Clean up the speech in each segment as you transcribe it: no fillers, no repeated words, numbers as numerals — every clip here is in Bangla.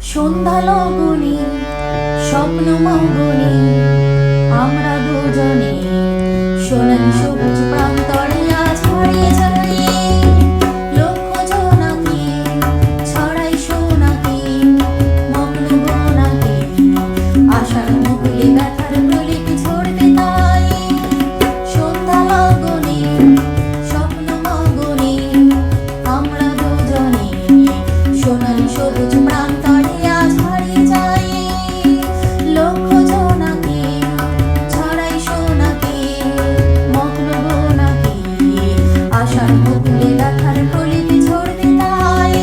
সন্ধ্যা লগনে স্বপ্ন মগনে আমরা দুজনে সোনালি সবুজ প্রান্তরে আজ হারিয়ে যাই। লক্ষ জোনাকি ছড়াই সোনাকি মগ্ন বোনাকে আশার মুকুলে ব্যথার প্রলেপ ঝরতে তাই। সন্ধ্যা লগনে স্বপ্ন মগনে আমরা দুজনে সোনালি সবুজ প্রান্তরে আজ হারিয়ে যাই। লক্ষ জোনাকি ছড়াই সোনাকি মগ্ন বোনাকে আশার মুকুলে ব্যথার প্রলেপ ঝরতে তাই।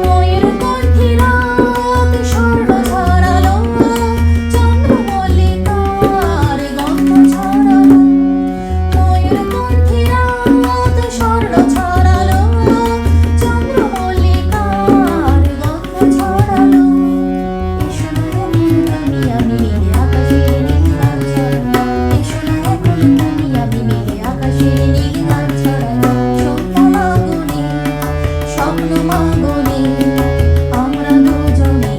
ময়ূরকণ্ঠী রাত স্বর্ণ ছড়ালো, চন্দ্রমল্লিকার গন্ধ ছড়ালো। ময়ূরকণ্ঠী রাত স্বর্ণ ছড়ালো, চন্দ্রমল্লিকার গন্ধ ছড়ালো। এসো না এখন তুমি আমি মিলে আকাশের নীল গান ছড়াই। এসো না এখন তুমি আমি মিলে আকাশের নীল গান ছড়াই। সন্ধ্যা লগনে স্বপ্ন মগনে আমরা দুজনে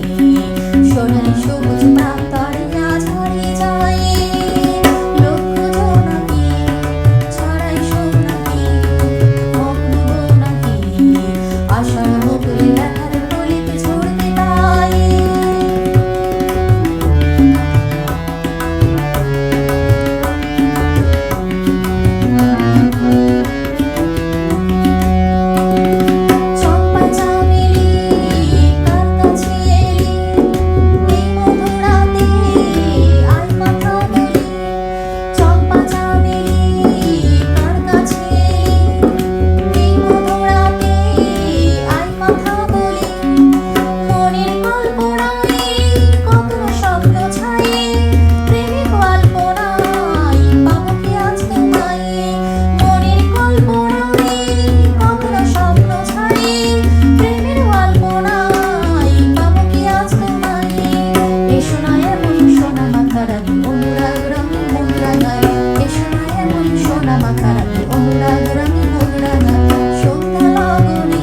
সোনালি সবুজ প্রান্তরে আজ হারিয়ে যাই। লক্ষ জোনাকি ছড়াই সোনাকি মগ্ন বোনাকে আশার মুকুলে ব্যথার প্রলেপ ঝরতে তাই। চম্পা চামেলি কার কাছে এলি, এই মধুর রাতে আয় কথা বলি। চম্পা চামেলি কার কাছে এলি, এই মধুর রাতে আয় কথা বলি। মনের কল্পনায় কত স্বপ্ন ছাই, প্রেমিক কল্পনায় পাবো কি আজ তোমায়। মনের কল্পনায় কত স্বপ্ন ছাই, প্রেমের কল্পনায় পাবো কি আজ তোমায়। এসো না এমন সোনা মাথার আমি অনুরাগ রঙে মন রাঙাই। এসো না এমন সোনা মাথার আমি অনুরাগ রঙে মন রাঙাই। সন্ধ্যা লগনে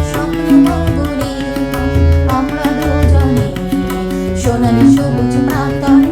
স্বপ্ন মগনে আমরা দুজনে সোনালি সবুজ প্রান্তরে